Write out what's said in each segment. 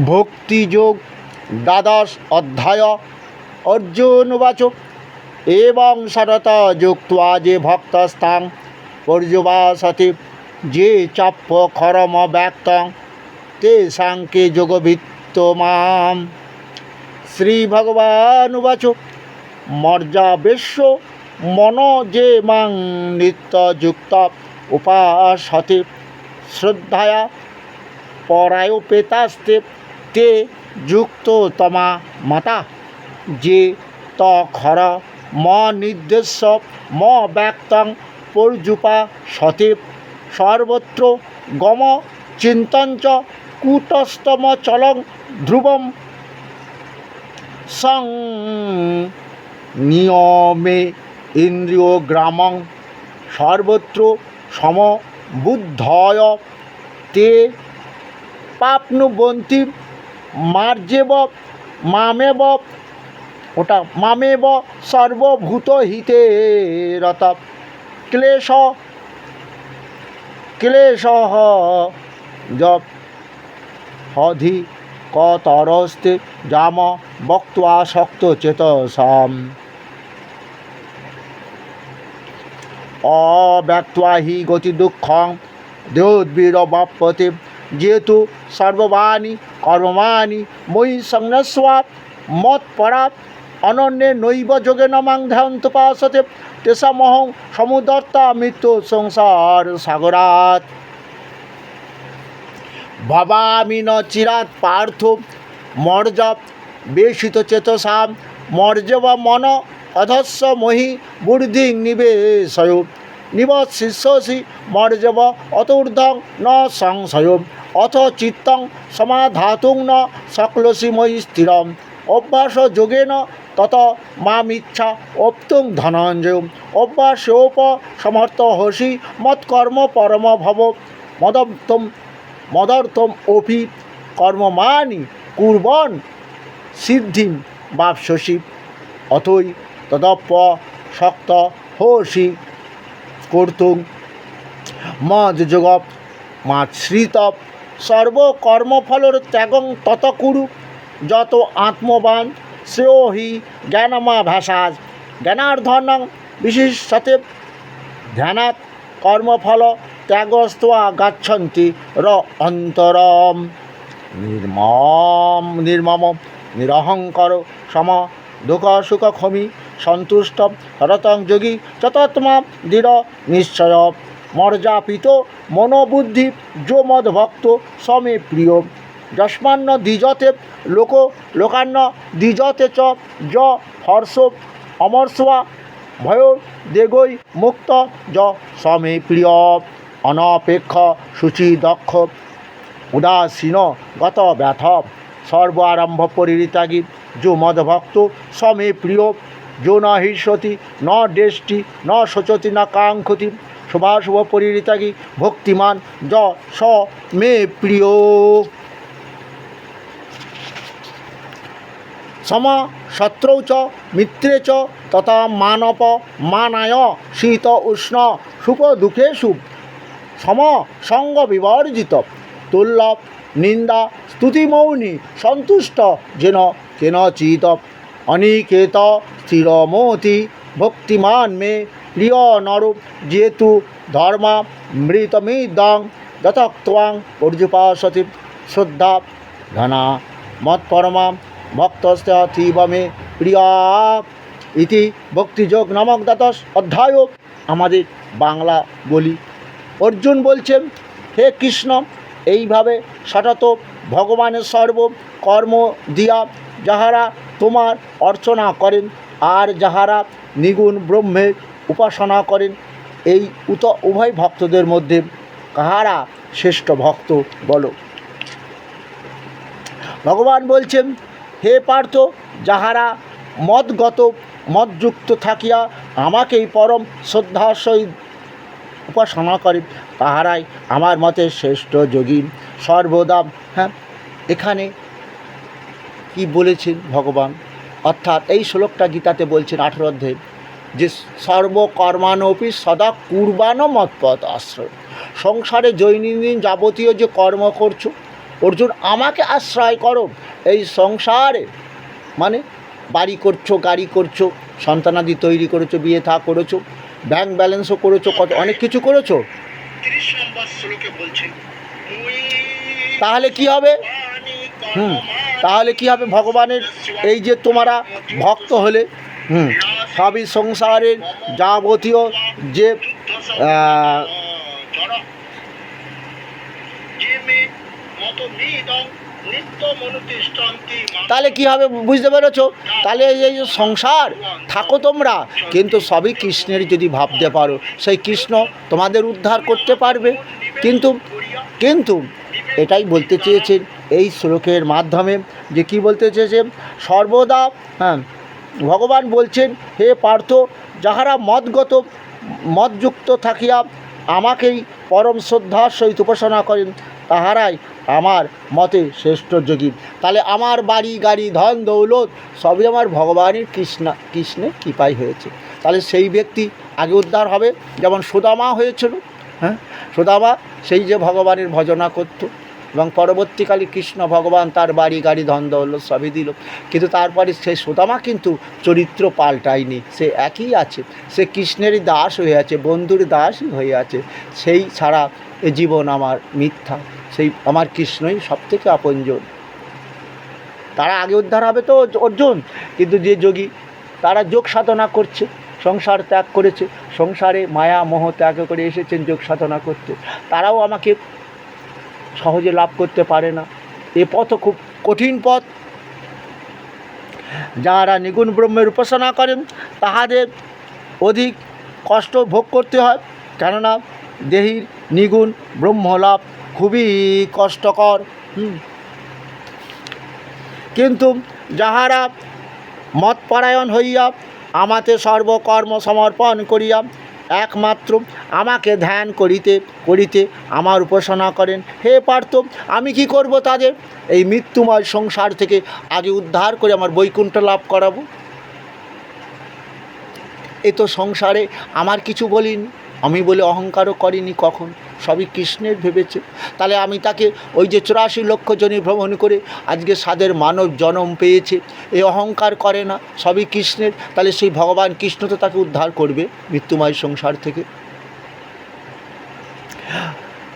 ভক্তিযোগ দ্বাদশ অধ্যায়। অর্জুনবাচ এবং শরতা যুক্ত্বা যে ভক্তস্তাং পর্যবাসতে যে চাপ্য খরম ব্যক্তং তেষাং কে যোগবিত্তমাম। শ্রীভগবানুবাচ মর্যাবেশ্য মন যে মাং নিত্যযুক্ত উপাসতে শ্রদ্ধায়া পরায়োপেতাস্তে তে যুক্ততমা মতা। যে তখর ম নির্দেশ্য ম ব্যক্তং পর্যুপাসতে সর্বত্র গম চিন্তঞ্চ কূটস্থম চলং ধ্রুবম সং নিয়মে ইন্দ্রিয় গ্রামং সর্বত্র সমবুদ্ধয় তে পাপ্নুবন্তি মার্জেব মামেব মামেব সর্বভূত হিতে রত। ক্লেশ হধি কতরস্তে জাম বক্ত্বা শক্ত চেতসাম অব্যক্ত্বা হি গতি দুঃখং দেহোদ্বীরবাপ্যতে যেতু সর্ববাণী কর্মাণি ময়ি সংন্যস্বা মৎপরাৎ অনন্যে নৈব যোগেন মাং ধ্যায়ন্তোপাসতে তেষামহং সমুদর্তা মৃত্যু সংসার সাগরাৎ। ভবামি ন চিরাৎ পার্থ মর্যাব বেশিত চেতসাম মর্যব মন অধস্য মহি বুদ্ধিং নিবেশয় নিবশিষ্যসি মর্যব অতূর্ধ্বং ন সংশয় অথ চিত্তং সমাধাতুং ন শক্লসি ময়ি স্থিরম অভ্যাস যোগেন তত মামিচ্ছা অপ্তুং ধনঞ্জয় অভ্যাসোপ সমর্থ হসি মৎকর্ম পরম ভব মদর্থম অপি কর্মমানি কুর্বন সিদ্ধিম বাপ্স্যসি অথৈ তদপ্য শক্ত হসি কর্তুং মজ্জগ মাশ্রিত সর্বকর্মফলর ত্যাগং তত কুরু যত আত্মবান শ্রেয় হি জ্ঞানমাভাসাজ জ্ঞানার্ধনং বিশিষ্যতে ধ্যানাৎ কর্মফল ত্যাগস্ত্বা গচ্ছন্তি র অন্তরম। নির্মম নিরহংকর সম দুঃখ সুখ ক্ষমি সন্তুষ্ট রতং যোগী চতত্মা দৃঢ় নিশ্চয় মর্যাপিত মনোবুদ্ধি যো মদ্ভক্ত সমে প্রিয় যস্মান্ন দ্বিজতে লোকান্ন দ্বিজতে চ য হর্ষ অমর্ষা ভয় দেগৈ মুক্ত য সমে প্রিয় অনপেক্ষ শুচি দক্ষ উদাসীন গত ব্যথ সর্ব আরম্ভ পরিত্যাগী যো মদ্ভক্ত সমে প্রিয় যো ন হৃষ্যতি ন দেষ্টি ন শোচতি ন কাঙ্ক্ষতি শুভাশুভ পরিত্যাগী ভক্তিমান য স মে প্রিয়। সম শত্রৌ চ মিত্রে চ তথা মানপ মানায় শীত উষ্ণ সুখ দুঃখেষু সম সঙ্গ বিবর্জিত দুর্লভ নিন্দা স্তুতিমৌনি সন্তুষ্ট যেন কেনচিত অনিকেত স্থিরমতি ভক্তিমান মে প্রিয় নরূপ যেতু ধর্মা মৃতমিদং যতক্ত্বাং পর্যুপাসতি শ্রদ্ধা ধনা মৎপরমা ভক্তস্তে অতীব মে প্রিয়া ইতি ভক্তিযোগ নামক দ্বাদশ অধ্যায়। আমাদের বাংলা বলি। অর্জুন বলছেন, হে কৃষ্ণ, এইভাবে সতত ভগবানের সর্ব কর্ম দিয়া যাহারা তোমার অর্চনা করেন আর যাহারা নিগুণ ব্রহ্মের উপাসনা করেন, এই উভয় ভক্তদের মধ্যে কাহারা শ্রেষ্ঠ ভক্ত বলো। ভগবান বলছেন, হে পার্থ, যাহারা মদযুক্ত থাকিয়া আমাকেই পরম শ্রদ্ধার সহিত উপাসনা করে তাহারাই আমার মতে শ্রেষ্ঠ যোগী সর্বদা। হ্যাঁ, এখানে কি বলেছেন ভগবান, অর্থাৎ এই শ্লোকটা গীতাতে বলছেন 18 অধ্যায়ে যে সর্বকর্মানপি সদা কুর্বাণ মৎপদ আশ্রয়। সংসারে দৈনন্দিন যাবতীয় যে কর্ম করছো অর্জুন আমাকে আশ্রয় করো। এই সংসারে মানে বাড়ি করছো, গাড়ি করছো, সন্তানাদি তৈরি করেছো, বিয়ে থা করেছো, ব্যাংক ব্যালেন্সও করেছো, কত অনেক কিছু করেছো। তাহলে কি হবে? তাহলে কি হবে? ভগবানের এই যে তোমরা ভক্ত হলে, সবই সংসারের যাবতীয় যে তাহলে কি হবে বুঝতে পেরেছ? তাহলে এই যে সংসার থাকো তোমরা, কিন্তু সবই কৃষ্ণের যদি ভাবতে পারো, সেই কৃষ্ণ তোমাদের উদ্ধার করতে পারবে। কিন্তু কিন্তু এটাই বলতে চেয়েছেন এই শ্লোকের মাধ্যমে, যে কি বলতে চেয়েছে? সর্বদা ভগবান বলছেন, হে পার্থ, যাহারা মদযুক্ত থাকিয়া আমাকেই পরম শ্রদ্ধার সহিত উপাসনা করেন, তাহারাই আমার মতে শ্রেষ্ঠ যোগী। তাহলে আমার বাড়ি গাড়ি ধন দৌলত সবই আমার ভগবানের কৃষ্ণের কৃপাই হয়েছে। তাহলে সেই ব্যক্তি আগে উদ্ধার হবে, যেমন সুদামা হয়েছিল। সুদামা সেই যে ভগবানের ভজনা করত, এবং পরবর্তীকালে কৃষ্ণ ভগবান তার বাড়ি গাড়ি ধন দৌলত সবই দিল, কিন্তু তারপরে সেই সুদামা কিন্তু চরিত্র পাল্টায়নি, সে একই আছে, সে কৃষ্ণেরই দাস হয়ে আছে, বন্ধুর দাসই হয়ে আছে। সেই ছাড়া এ জীবন আমার মিথ্যা, সেই আমার কৃষ্ণই সবথেকে আপনজন। তারা আগে উদ্ধার হবে তো অর্জুন। কিন্তু যে যোগী, তারা যোগ সাধনা করছে, সংসার ত্যাগ করেছে, সংসারে মায়া মোহ ত্যাগ করে এসেছেন যোগ সাধনা করতে, তারাও আমাকে সহজে লাভ করতে পারে না। এ পথও খুব কঠিন পথ। যারা নিগুণ ব্রহ্মের উপাসনা করেন তাহাদের অধিক কষ্ট ভোগ করতে হয়, কেননা দেহির নিগুণ ব্রহ্ম লাভ খুবই কষ্টকর। কিন্তু যাহারা মতপরায়ণ হইয়া আমাতে সর্বকর্ম সমর্পণ করিয়া একমাত্র আমাকে ধ্যান করিতে করিতে আমার উপাসনা করেন, হে পার্থ, আমি কি করব তাদের এই মৃত্যুময় সংসার থেকে আগে উদ্ধার করে আমার বৈকুণ্ঠ লাভ করাবো? এ তো সংসারে আমার কিছু বলিনি, আমি বলে অহংকারও করিনি কখন, সবই কৃষ্ণের ভেবেছে। তাহলে আমি তাকে ওই যে 84 লক্ষ জনি ভ্রমণ করে আজকে সাদের মানব জন্ম পেয়েছে, এই অহংকার করে না, সবই কৃষ্ণের। তাহলে সেই ভগবান কৃষ্ণ তো তাকে উদ্ধার করবে মৃত্যুময় সংসার থেকে।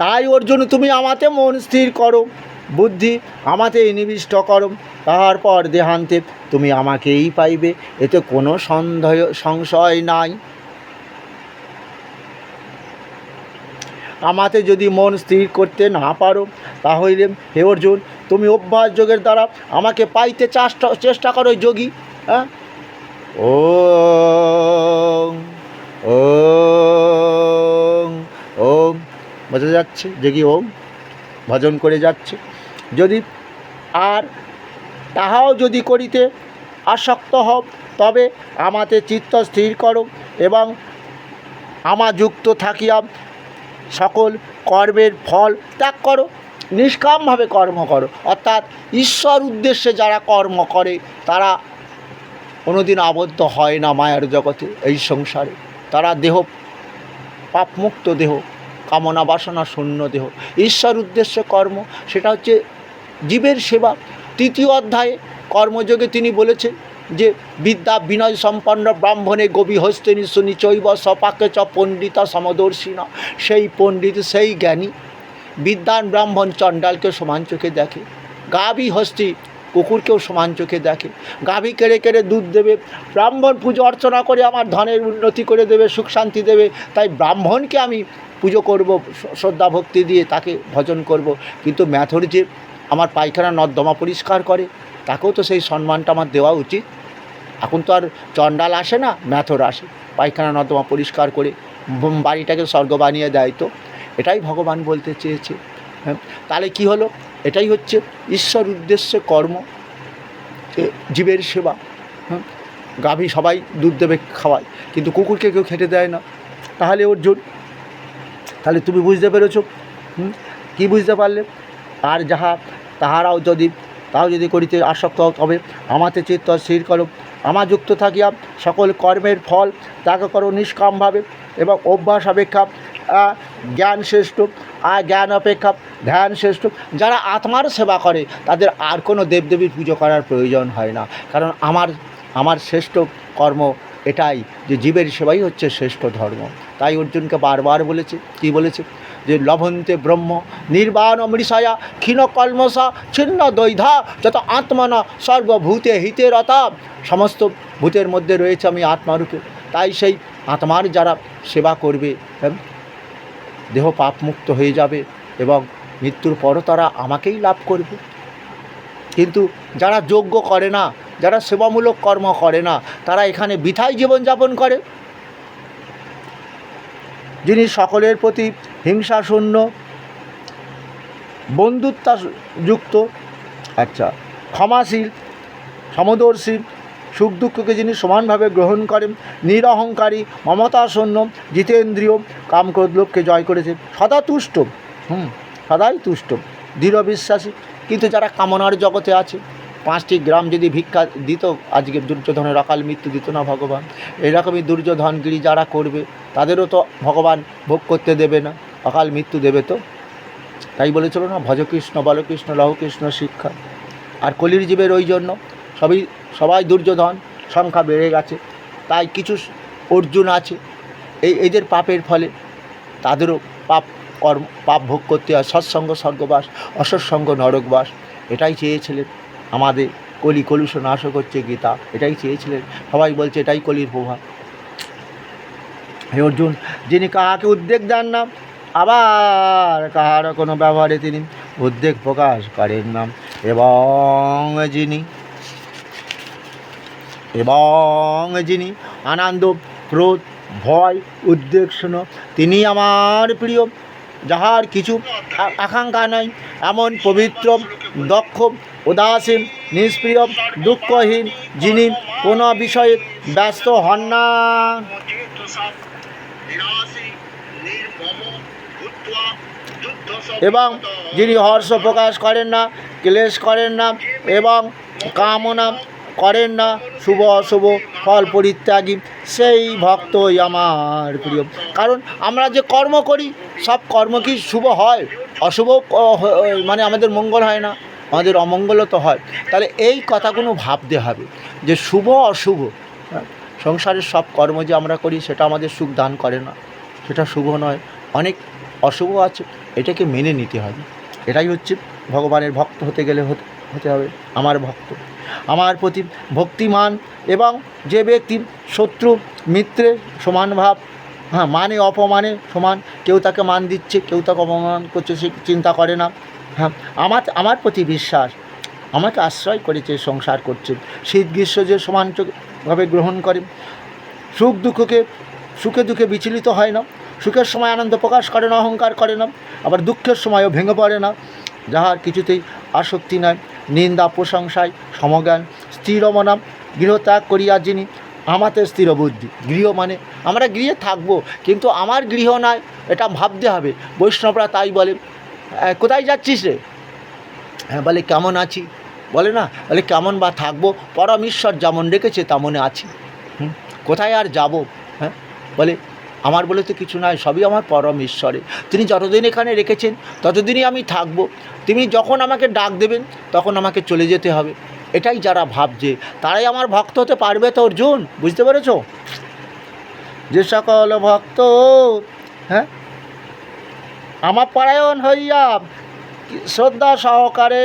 তাই অর্জুন, তুমি আমাতে মন স্থির করো, বুদ্ধি আমাতে নিবিষ্ট করো, তারপর দেহান্তে তুমি আমাকেই পাইবে, এতে কোনো সংশয় নাই। আমাতে যদি মন স্থির করতে না পারো, তাহলে হে অর্জুন, তুমি অভ্যাস যোগের দ্বারা আমাকে পাইতে চেষ্টা করো যোগী। ওম ওম ওম বোঝা যাচ্ছে যোগী ওম ভজন করে যাচ্ছে। যদি আর তাহাও যদি করিতে আসক্ত হও, তবে আমাতে চিত্ত স্থির করো এবং যুক্ত থাকিয়া সকল কর্মের ফল ত্যাগ করো, নিষ্কামভাবে কর্ম করো। অর্থাৎ ঈশ্বর উদ্দেশ্যে যারা কর্ম করে তারা কোনোদিন আবদ্ধ হয় না মায়ার জগতে, এই সংসারে। তারা দেহ পাপমুক্ত দেহ, কামনা বাসনা শূন্য দেহ, ঈশ্বর উদ্দেশ্যে কর্ম, সেটা হচ্ছে জীবের সেবা। 3য় অধ্যায়ে কর্মযোগে তিনি বলেছেন যে বিদ্যা বিনয় সম্পন্ন ব্রাহ্মণে গবি হস্তিনী শুনি চৈব সপাকে চ পণ্ডিতা সমদর্শিনা। সেই পণ্ডিত, সেই জ্ঞানী বিদ্বান ব্রাহ্মণ চণ্ডালকে সমান চোখে দেখে, গাভী হস্তি কুকুরকেও সমান চোখে দেখে। গাভী কেড়ে কেড়ে দুধ দেবে, ব্রাহ্মণ পুজো অর্চনা করে আমার ধনের উন্নতি করে দেবে, সুখ শান্তি দেবে, তাই ব্রাহ্মণকে আমি পুজো করব, শ্রদ্ধা ভক্তি দিয়ে তাকে ভজন করব। কিন্তু ম্যাথর যে আমার পায়খানা নর্দমা পরিষ্কার করে, তাকেও তো সেই সম্মানটা আমার দেওয়া উচিত। এখন তো আর চণ্ডাল আসে না, ম্যাথর আসে, পায়খানা নর্দমা পরিষ্কার করে বাড়িটাকে স্বর্গ বানিয়ে দেয়। তো এটাই ভগবান বলতে চেয়েছে। তাহলে কি হলো? এটাই হচ্ছে ঈশ্বর উদ্দেশ্যে কর্ম, জীবের সেবা। গাভী সবাই দুধ দেবে, খাওয়ায়, কিন্তু কুকুরকে কেউ খেতে দেয় না। তাহলে অর্জুন, তাহলে তুমি বুঝতে পেরেছো? কি বুঝতে পারলে? আর তাহাও যদি করিতে আসক্ত হও, তবে আমাতে চিত্ত স্থির করো, যুক্ত থাকিয়া সকল কর্মের ফল ত্যাগ করো নিষ্কামভাবে এবং অভ্যাস অপেক্ষা জ্ঞান শ্রেষ্ঠ। আর জ্ঞান অপেক্ষা ধ্যান শ্রেষ্ঠ। যারা আত্মার সেবা করে তাদের আর কোনো দেবদেবীর পুজো করার প্রয়োজন হয় না, কারণ আমার শ্রেষ্ঠ কর্ম এটাই যে জীবের সেবাই হচ্ছে শ্রেষ্ঠ ধর্ম। তাই অর্জুনকে বারবার বলেছে, কি বলেছে, যে লভন্তে ব্রহ্ম নির্বাণ মৃষয়া ক্ষীণ কলমসা ছিন্ন দৈধা যত আত্মনা সর্বভূতে হিতে রতা। সমস্ত ভূতের মধ্যে রয়েছে আমি আত্মারূপে। তাই সেই আত্মার যারা সেবা করবে দেহ পাপমুক্ত হয়ে যাবে এবং মৃত্যুর পরও তারা আমাকেই লাভ করবে। কিন্তু যারা যজ্ঞ করে না, যারা সেবামূলক কর্ম করে না, তারা এখানে বৃথাই জীবনযাপন করে। যিনি সকলের প্রতি হিংসাশূন্য, বন্ধুত্বযুক্ত, ক্ষমাশীল, সমদর্শী, সুখ দুঃখকে যিনি সমানভাবে গ্রহণ করেন, নিরহংকারী, মমতাশূন্য, জিতেন্দ্রিয়, কামক্রোধ লোভকে জয় করেছে, সদা তুষ্ট, সদাই তুষ্ট, দৃঢ় বিশ্বাসী। কিন্তু যারা কামনার জগতে আছে, 5টি গ্রাম যদি ভিক্ষা দিত আজকে দুর্যোধনের অকাল মৃত্যু দিত না ভগবান। এরকমই দুর্যোধনগিরি যারা করবে তাদেরও তো ভগবান ভোগ করতে দেবে না, অকাল মৃত্যু দেবে তো। তাই বলেছিল না, ভজকৃষ্ণ বলকৃষ্ণ লহকৃষ্ণ শিক্ষা। আর কলির জীবের ওই জন্য সবাই দুর্যোধন, সংখ্যা বেড়ে গেছে। তাই কিছু অর্জুন আছে, এদের পাপের ফলে তাদেরও পাপ ভোগ করতে হয়। সৎসঙ্গ স্বর্গবাস, অসৎসঙ্গ নরকবাস। এটাই চেয়েছিলেন আমাদের কলুষ নাশক হচ্ছে গীতা, এটাই চেয়েছিলেন। সবাই বলছে এটাই কলির প্রভাব। হে অর্জুন, যিনি কাহাকে উদ্বেগ দেন না, আবার কাহারও কোনো ব্যবহারে তিনি উদ্বেগ প্রকাশ করেন না, এবং যিনি আনন্দ, ক্রোধ, ভয়, উদ্বেগ শূন্য, তিনি আমার প্রিয়। যাহার কিছু আকাঙ্ক্ষা নাই, এমন পবিত্র, দক্ষ, উদাসীন, নিষ্প্রিয়, দুঃখহীন, যিনি কোনো বিষয়ে ব্যস্ত হন না, এবং যিনি হর্ষ প্রকাশ করেন না, ক্লেশ করেন না, এবং কামনা করেন না শুভ অশুভ ফল পরিত্যাগী, সেই ভক্তই আমার প্রিয়। কারণ আমরা যে কর্ম করি সব কর্ম কি শুভ হয়? অশুভ মানে আমাদের মঙ্গল হয় না, আমাদের অমঙ্গলও তো হয়। তাহলে এই কথাগুলো ভাবতে হবে যে শুভ অশুভ, সংসারের সব কর্ম যে আমরা করি সেটা আমাদের সুখ দান করে না, সেটা শুভ নয়, অনেক অশুভ আছে, এটাকে মেনে নিতে হবে। এটাই হচ্ছে ভগবানের ভক্ত হতে গেলে হতে হবে আমার ভক্ত, আমার প্রতি ভক্তিমান, এবং যে ব্যক্তি শত্রু মিত্রের সমান ভাব, মানে অপমানে সমান, কেউ তাকে মান দিচ্ছে, কেউ তাকে অপমান করছে, সে চিন্তা করে না। আমার প্রতি বিশ্বাস, আমাকে আশ্রয় করেছে, সংসার করছে, শীত গ্রীষ্ম যে সমানভাবে গ্রহণ করে, সুখে দুঃখে বিচলিত হয় না, সুখের সময় আনন্দ প্রকাশ করে না, অহংকার করে না, আবার দুঃখের সময়ও ভেঙে পড়ে না, যাহার কিছুতেই আসক্তি নাই, নিন্দা প্রশংসায় সমজ্ঞান, স্থিরমনা, গৃহত্যাগ করিয়া যিনি আমাতে স্থির বুদ্ধি। গৃহ মানে আমরা গৃহে থাকবো, কিন্তু আমার গৃহ নয়, এটা ভাবতে হবে। বৈষ্ণবরা তাই বলে, কোথায় যাচ্ছিস রে? বলে কেমন আছি, বলে না, বলে কেমন বা থাকবো, পরমেশ্বর যেমন রেখেছে তেমনে আছি, কোথায় আর যাব? বলে আমার বলে তো কিছু নয়, সবই আমার পরম ঈশ্বরে, তিনি যতদিন এখানে রেখেছেন ততদিনই আমি থাকবো, তিনি যখন আমাকে ডাক দেবেন তখন আমাকে চলে যেতে হবে। এটাই যারা ভাবছে তারাই আমার ভক্ত হতে পারবে তো অর্জুন, বুঝতে পেরেছ? যে সকল ভক্ত আমার পরায়ণ হইয়া শ্রদ্ধা সহকারে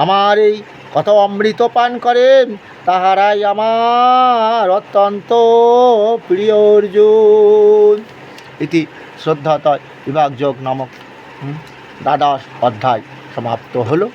আমার এই কত অমৃত পান করেন, তাহারাই আমার অত্যন্ত প্রিয় অর্জুন। ইতি শ্রদ্ধাতয় বিভাগযোগ নামক দ্বাদশ অধ্যায় সমাপ্ত হলো।